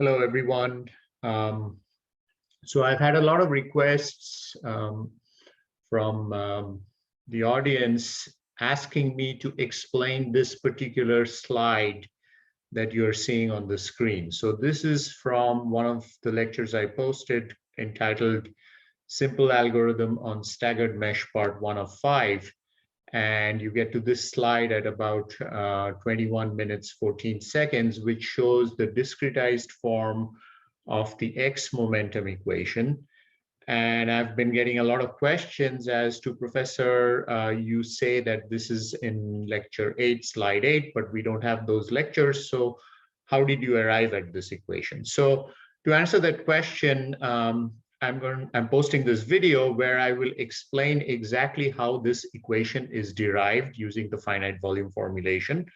Hello, everyone. So I've had a lot of requests from the audience asking me to explain this particular slide that you're seeing on the screen. So this is from one of the lectures I posted entitled Simple Algorithm on Staggered Mesh Part 1 of 5. And you get to this slide at about 21 minutes, 14 seconds, which shows the discretized form of the X momentum equation. And I've been getting a lot of questions as to, Professor, you say that this is in lecture 8, slide 8, but we don't have those lectures. So how did you arrive at this equation? So to answer that question, I'm posting this video where I will explain exactly how this equation is derived using the finite volume formulation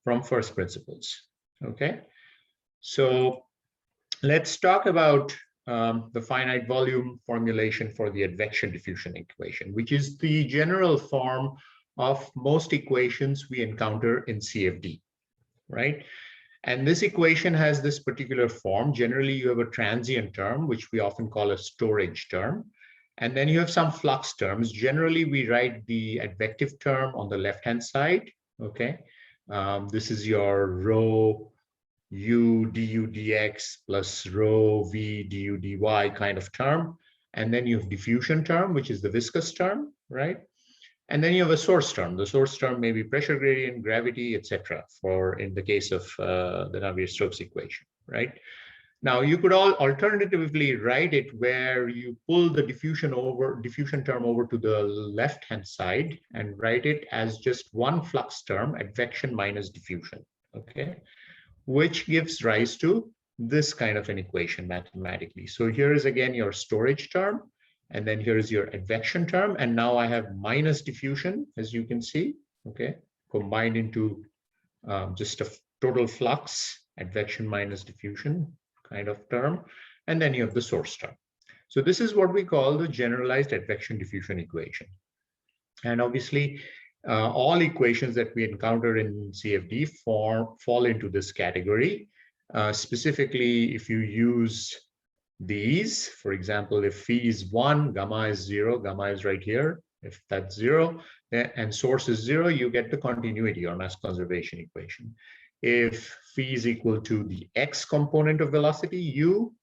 from first principles. Okay, so let's talk about the finite volume formulation for the advection-diffusion equation, which is the general form of most equations we encounter in CFD, right? And this equation has this particular form. Generally, you have a transient term, which we often call a storage term. And then you have some flux terms. Generally, we write the advective term on the left-hand side, okay? This is your rho u du dx plus rho v du dy kind of term. And then you have diffusion term, which is the viscous term, right? And then you have a source term. The source term may be pressure gradient, gravity, etc. for in the case of the Navier-Stokes equation, right? Now you could alternatively write it where you pull the diffusion term over to the left-hand side and write it as just one flux term, advection minus diffusion, okay? Which gives rise to this kind of an equation mathematically. So here is again your storage term. And then here is your advection term. And now I have minus diffusion, as you can see, okay, combined into just a total flux, advection minus diffusion kind of term. And then you have the source term. So this is what we call the generalized advection-diffusion equation. And obviously, all equations that we encounter in CFD fall into this category. Specifically, if you use these, for example, if phi is 1, gamma is 0, gamma is right here. If that's 0, and source is 0, you get the continuity or mass conservation equation. If phi is equal to the x component of velocity, u,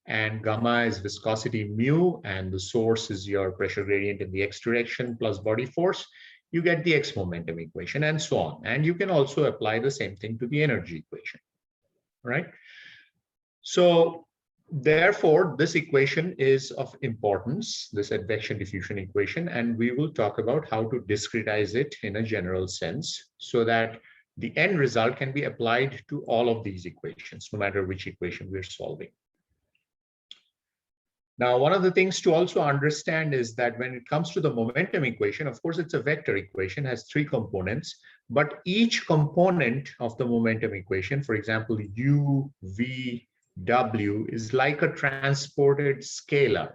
and gamma is viscosity mu, and the source is your pressure gradient in the x direction plus body force, you get the x momentum equation, and so on. And you can also apply the same thing to the energy equation, right? So therefore, this equation is of importance, this advection-diffusion equation, and we will talk about how to discretize it in a general sense so that the end result can be applied to all of these equations, no matter which equation we're solving. Now, one of the things to also understand is that when it comes to the momentum equation, of course, it's a vector equation, has 3 components, but each component of the momentum equation, for example, u, v, w, is like a transported scalar,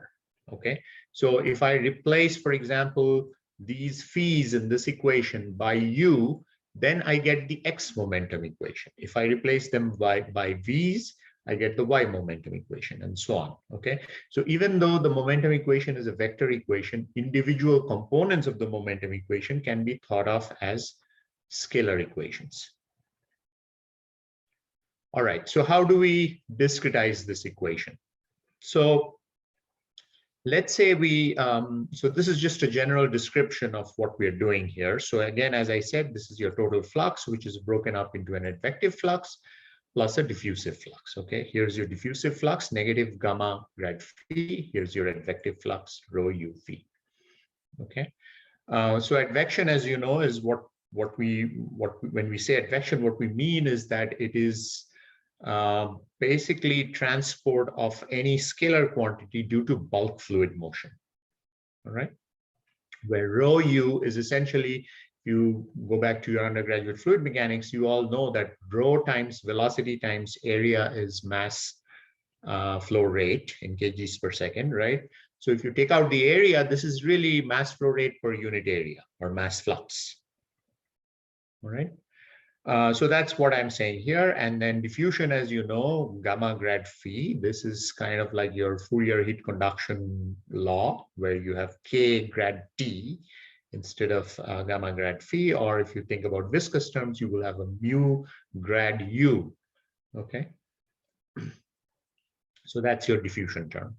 okay? So if I replace, for example, these phis in this equation by u, then I get the x momentum equation. If I replace them by v's, I get the y momentum equation, and so on, okay? So even though the momentum equation is a vector equation, individual components of the momentum equation can be thought of as scalar equations. All right, so how do we discretize this equation? So let's say so this is just a general description of what we're doing here. So again, as I said, this is your total flux, which is broken up into an advective flux plus a diffusive flux, okay? Here's your diffusive flux, negative gamma grad phi. Here's your advective flux, rho u phi, okay? So advection, as you know, is when we say advection, what we mean is that it is basically transport of any scalar quantity due to bulk fluid motion, all right? Where rho u is essentially, if you go back to your undergraduate fluid mechanics, you all know that rho times velocity times area is mass flow rate in kgs per second, right? So if you take out the area, this is really mass flow rate per unit area or mass flux, all right? So that's what I'm saying here. And then diffusion, as you know, gamma grad phi, this is kind of like your Fourier heat conduction law, where you have K grad T instead of gamma grad phi. Or if you think about viscous terms, you will have a mu grad U. Okay. So that's your diffusion term.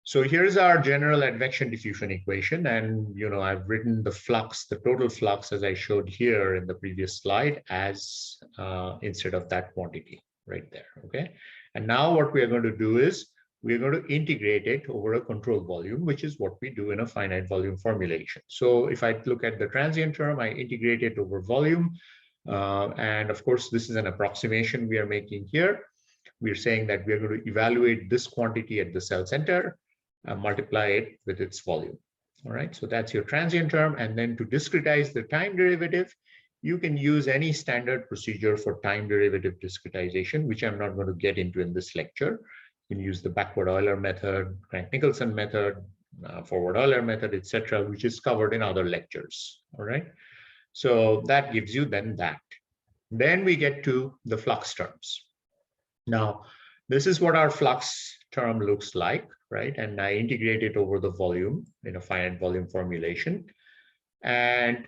So here's our general advection-diffusion equation, and I've written the flux, the total flux, as I showed here in the previous slide, as instead of that quantity right there. Okay, and now what we are going to do is we are going to integrate it over a control volume, which is what we do in a finite volume formulation. So if I look at the transient term, I integrate it over volume, and of course this is an approximation we are making here. We're saying that we are going to evaluate this quantity at the cell center, multiply it with its volume. All right, so that's your transient term. And then to discretize the time derivative, you can use any standard procedure for time derivative discretization, which I'm not going to get into in this lecture. You can use the backward Euler method, Crank-Nicolson method, forward Euler method, etc., which is covered in other lectures. All right, so that gives you then that. Then we get to the flux terms. Now, this is what our flux term looks like, right? And I integrate it over the volume in a finite volume formulation. And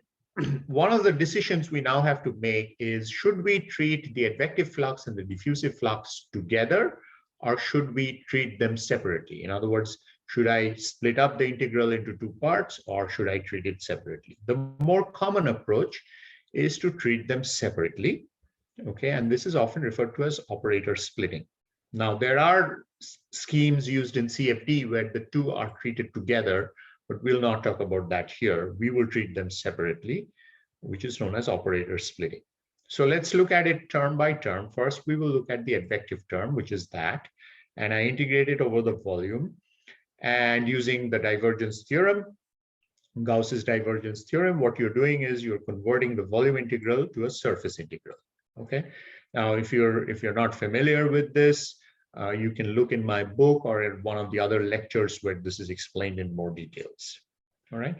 one of the decisions we now have to make is, should we treat the advective flux and the diffusive flux together, or should we treat them separately? In other words, should I split up the integral into two parts, or should I treat it separately? The more common approach is to treat them separately. Okay, and this is often referred to as operator splitting. Now, there are schemes used in CFD where the two are treated together, but we'll not talk about that here. We will treat them separately, which is known as operator splitting. So let's look at it term by term. First, we will look at the advective term, which is that, and I integrate it over the volume. And using the divergence theorem, Gauss's divergence theorem, what you're doing is you're converting the volume integral to a surface integral. Okay, now if you're not familiar with this, you can look in my book or in one of the other lectures where this is explained in more details. All right,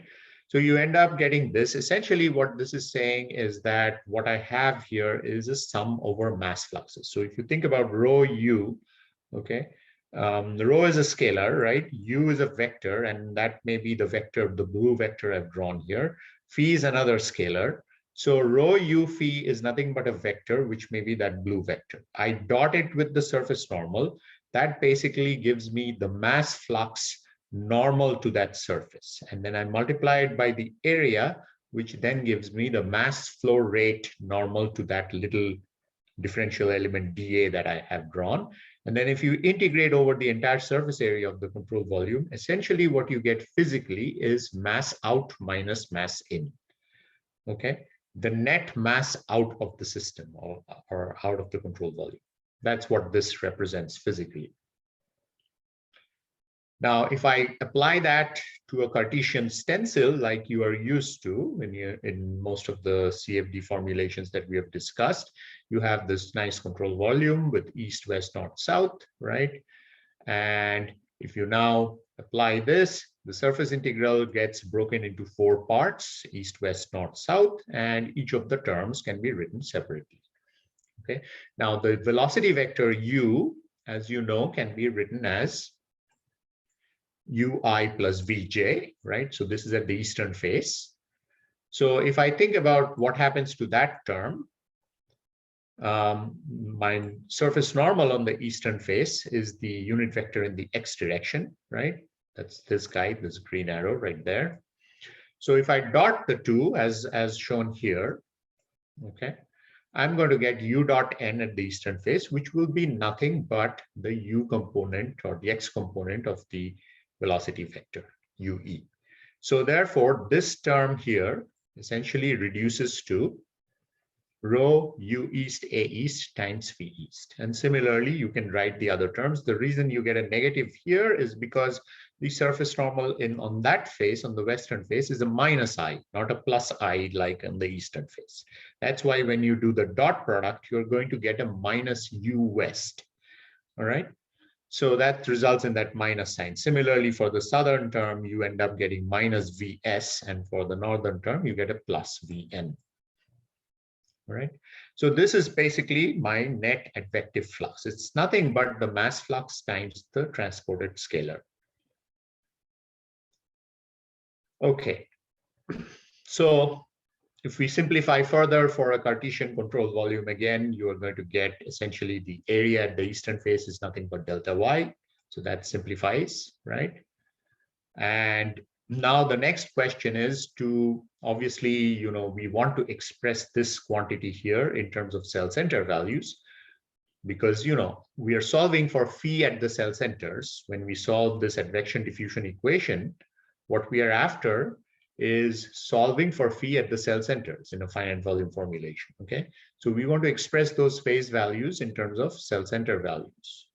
so you end up getting this. Essentially what this is saying is that what I have here is a sum over mass fluxes. So if you think about rho u, okay, the rho is a scalar, right? U is a vector, and that may be the vector, the blue vector I've drawn here. Phi is another scalar. So rho u phi is nothing but a vector, which may be that blue vector. I dot it with the surface normal. That basically gives me the mass flux normal to that surface. And then I multiply it by the area, which then gives me the mass flow rate normal to that little differential element dA that I have drawn. And then if you integrate over the entire surface area of the control volume, essentially what you get physically is mass out minus mass in. Okay, the net mass out of the system or out of the control volume. That's what this represents physically. Now, if I apply that to a Cartesian stencil, like you are used to in most of the CFD formulations that we have discussed, you have this nice control volume with east, west, north, south, right? And if you now apply this, the surface integral gets broken into four parts: east, west, north, south, and each of the terms can be written separately. Okay. Now, the velocity vector u, as you know, can be written as ui plus vj, right? So this is at the eastern face. So if I think about what happens to that term, my surface normal on the eastern face is the unit vector in the x direction, right? That's this guy, this green arrow right there. So if I dot the two as shown here, okay, I'm going to get u dot n at the eastern face, which will be nothing but the u component or the x component of the velocity vector, ue. So therefore, this term here essentially reduces to rho u east a east times phi east. And similarly, you can write the other terms. The reason you get a negative here is because the surface normal on that face, on the western face, is a minus I, not a plus I like on the eastern face. That's why when you do the dot product, you're going to get a minus u west. All right. So that results in that minus sign. Similarly, for the southern term, you end up getting minus vs, and for the northern term, you get a plus vn. all right? So this is basically my net advective flux. It's nothing but the mass flux times the transported scalar. Okay, so if we simplify further for a Cartesian control volume, again, you are going to get essentially the area at the eastern face is nothing but delta y. So that simplifies, right? And now the next question is to obviously, we want to express this quantity here in terms of cell center values, because, we are solving for phi at the cell centers. When we solve this advection-diffusion equation, what we are after is solving for phi at the cell centers in a finite volume formulation, okay? So we want to express those phase values in terms of cell center values,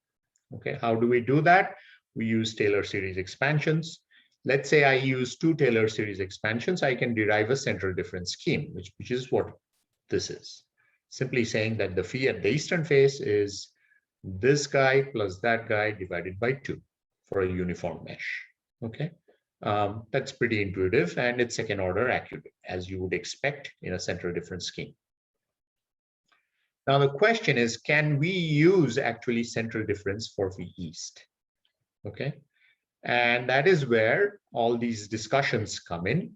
okay? How do we do that? We use Taylor series expansions. Let's say I use 2 Taylor series expansions, I can derive a central difference scheme, which is what this is. Simply saying that the phi at the eastern face is this guy plus that guy divided by 2 for a uniform mesh, okay? That's pretty intuitive, and it's second order accurate, as you would expect in a central difference scheme. Now the question is, can we use actually central difference for phi east? Okay, and that is where all these discussions come in.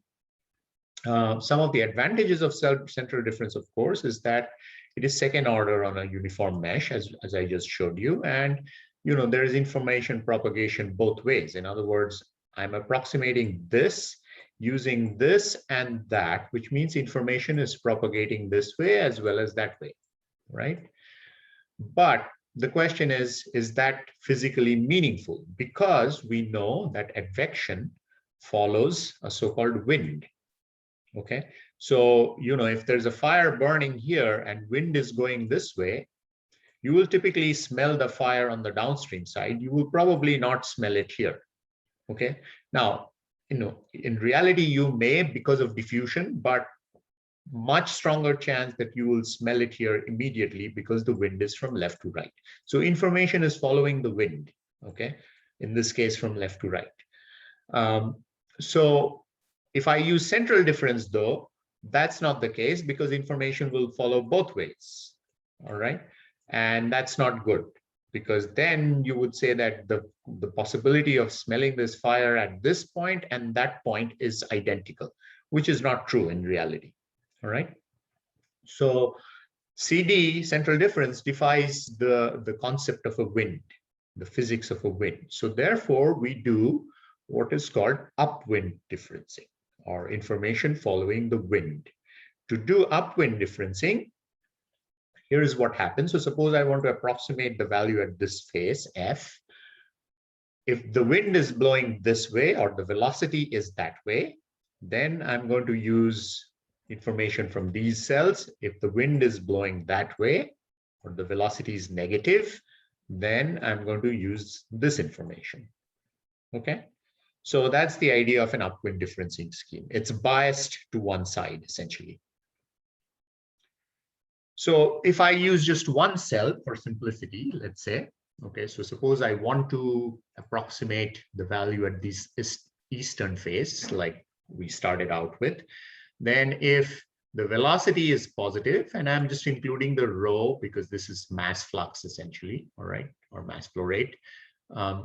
Some of the advantages of central difference, of course, is that it is second order on a uniform mesh, as I just showed you, and there is information propagation both ways. In other words, I'm approximating this using this and that, which means information is propagating this way as well as that way, right? But the question is that physically meaningful? Because we know that advection follows a so-called wind, okay? So, if there's a fire burning here and wind is going this way, you will typically smell the fire on the downstream side. You will probably not smell it here. Okay, now, in reality, you may because of diffusion, but much stronger chance that you will smell it here immediately because the wind is from left to right. So information is following the wind, okay, in this case from left to right. So if I use central difference, though, that's not the case because information will follow both ways, all right? And that's not good, because then you would say that the possibility of smelling this fire at this point and that point is identical, which is not true in reality, all right? So CD, central difference, defies the concept of a wind, the physics of a wind. So therefore, we do what is called upwind differencing, or information following the wind. To do upwind differencing, here is what happens. So suppose I want to approximate the value at this phase, F. If the wind is blowing this way or the velocity is that way, then I'm going to use information from these cells. If the wind is blowing that way or the velocity is negative, then I'm going to use this information, okay? So that's the idea of an upwind differencing scheme. It's biased to one side, essentially. So if I use just one cell for simplicity, let's say, okay, so suppose I want to approximate the value at this eastern phase, like we started out with, then if the velocity is positive, and I'm just including the rho because this is mass flux essentially, all right, or mass flow rate.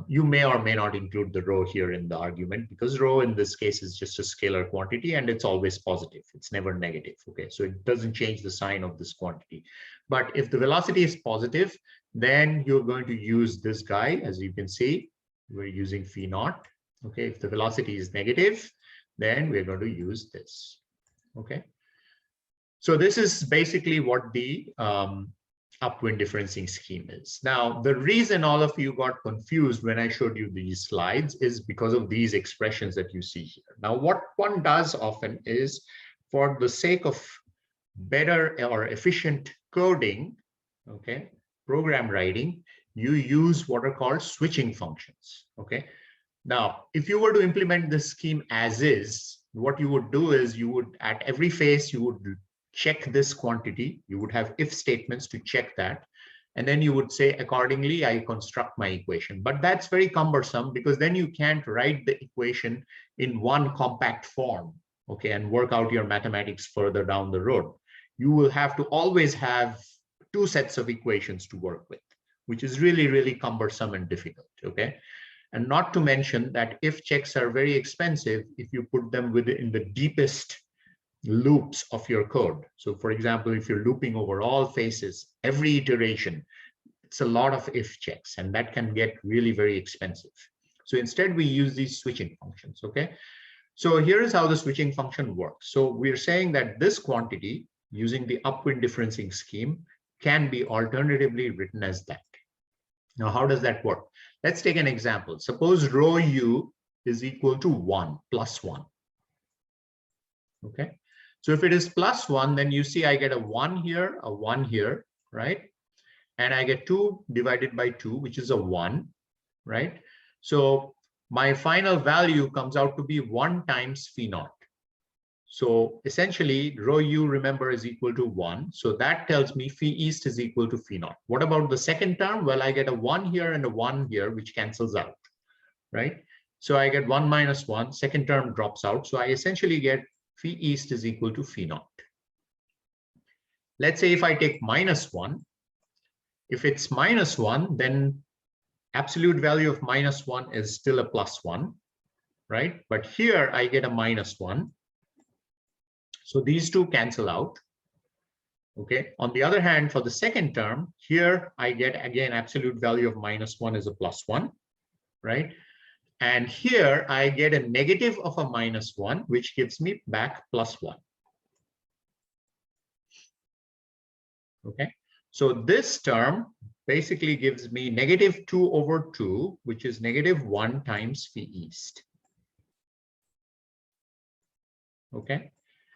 You may or may not include the rho here in the argument because rho in this case is just a scalar quantity and it's always positive. It's never negative. Okay, so it doesn't change the sign of this quantity. But if the velocity is positive, then you're going to use this guy. As you can see, we're using phi naught. Okay, if the velocity is negative, then we're going to use this. Okay, so this is basically what the upwind differencing scheme is. Now, the reason all of you got confused when I showed you these slides is because of these expressions that you see here. Now, what one does often is, for the sake of better or efficient coding, okay, program writing, you use what are called switching functions, okay? Now, if you were to implement this scheme as is, what you would do is you would, at every phase, you would check this quantity. You would have if statements to check that. And then you would say, accordingly, I construct my equation. But that's very cumbersome because then you can't write the equation in one compact form, okay, and work out your mathematics further down the road. you will have to always have two sets of equations to work with, which is really, really cumbersome and difficult, okay? And not to mention that if checks are very expensive, if you put them within the deepest loops of your code. So for example, if you're looping over all faces, every iteration, it's a lot of if checks, and that can get really very expensive. So instead, we use these switching functions, okay? So here is how the switching function works. So we're saying that this quantity, using the Upwind differencing scheme, can be alternatively written as that. Now, how does that work? Let's take an example. Suppose rho u is equal to 1, plus 1. Okay. So if it is plus 1, then you see I get a 1 here, a 1 here, right? And I get 2 divided by 2, which is a 1, right? So my final value comes out to be 1 times phi naught. So essentially, rho u, remember, is equal to 1. So that tells me phi east is equal to phi naught. What about the second term? Well, I get a 1 here and a 1 here, which cancels out, right? So I get 1 minus 1. Second term drops out. So I essentially get phi east is equal to phi naught. Let's say if I take minus 1, if it's minus 1, then absolute value of minus 1 is still a plus 1, right? But here I get a minus 1. So these two cancel out. Okay. On the other hand, for the second term, here I get again absolute value of minus 1 is a plus 1, right? And here I get a negative of a minus 1, which gives me back plus 1. Okay. So this term basically gives me negative 2 over 2, which is negative 1 times phi east. Okay.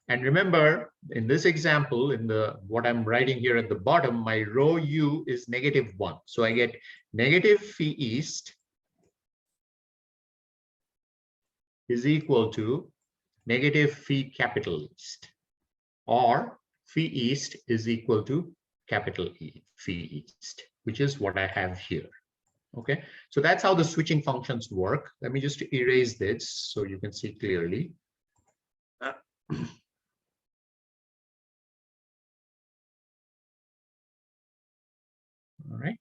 And remember, in this example, in the what I'm writing here at the bottom, my rho u is negative 1. So I get negative phi east is equal to negative phi capital east, or phi east is equal to capital E, phi east, which is what I have here. Okay, so that's how the switching functions work. Let me just erase this so you can see clearly. All right.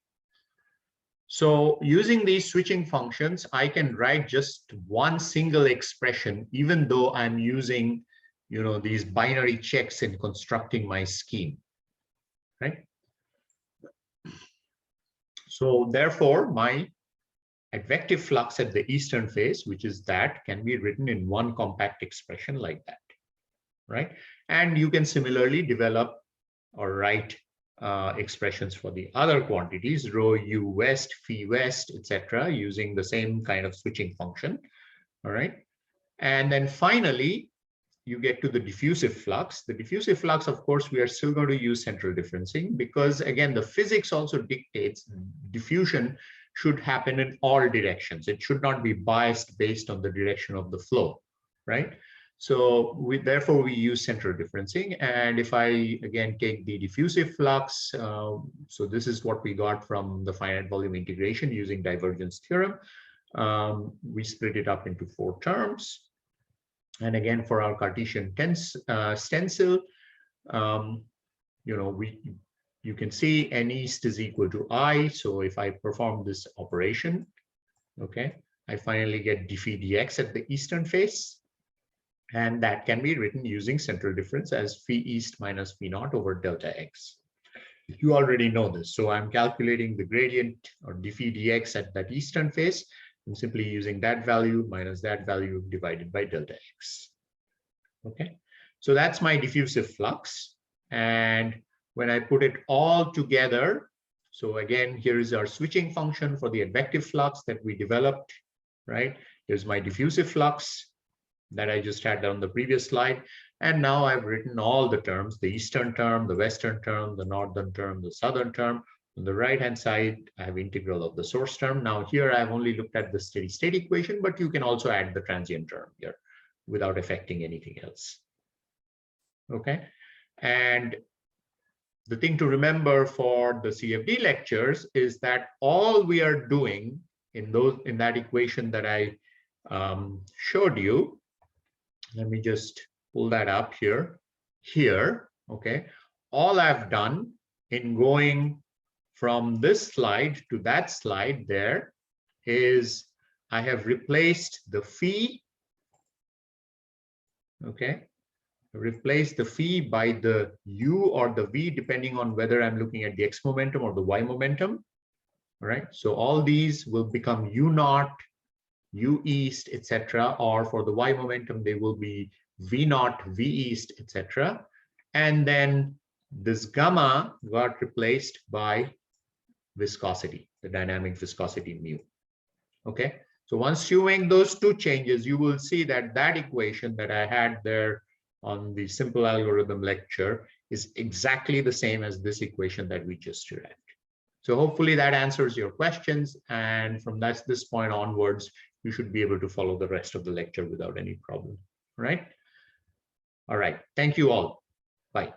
So using these switching functions, I can write just one single expression, even though I'm using, these binary checks in constructing my scheme, right? So therefore, my advective flux at the eastern phase, which is that, can be written in one compact expression like that, right? And you can similarly develop or write expressions for the other quantities, rho u west, phi west, etc., using the same kind of switching function. All right. And then finally, you get to the diffusive flux. The diffusive flux, of course, we are still going to use central differencing because, again, the physics also dictates diffusion should happen in all directions. It should not be biased based on the direction of the flow, right? So therefore, we use central differencing. And if I, again, take the diffusive flux, so this is what we got from the finite volume integration using divergence theorem. We split it up into 4 terms. And again, for our Cartesian stencil, you can see n east is equal to I. So if I perform this operation, okay, I finally get dphi dx at the eastern face. And that can be written using central difference as phi east minus phi naught over delta x. You already know this. So I'm calculating the gradient or dphi dx at that eastern face. I'm simply using that value minus that value divided by delta x. Okay, so that's my diffusive flux. And when I put it all together, so again, here is our switching function for the advective flux that we developed, right? Here's my diffusive flux that I just had on the previous slide. And now I've written all the terms, the eastern term, the western term, the northern term, the southern term. On the right-hand side, I have integral of the source term. Now here I've only looked at the steady state equation, but you can also add the transient term here without affecting anything else. Okay. And the thing to remember for the CFD lectures is that all we are doing in that equation that I showed you, let me just pull that up here, okay. all I've done in going from this slide to that slide there is I have replaced the phi, okay? Replace the phi by the u or the v, depending on whether I'm looking at the x momentum or the y momentum. All right, so all these will become u naught, u east, etc. Or for the y momentum, they will be v naught, v east, etc. And then this gamma got replaced by viscosity, the dynamic viscosity mu. Okay, so once you make those two changes, you will see that that equation that I had there on the simple algorithm lecture is exactly the same as this equation that we just read. So hopefully that answers your questions. And from this point onwards, you should be able to follow the rest of the lecture without any problem, right? All right. Thank you all. Bye.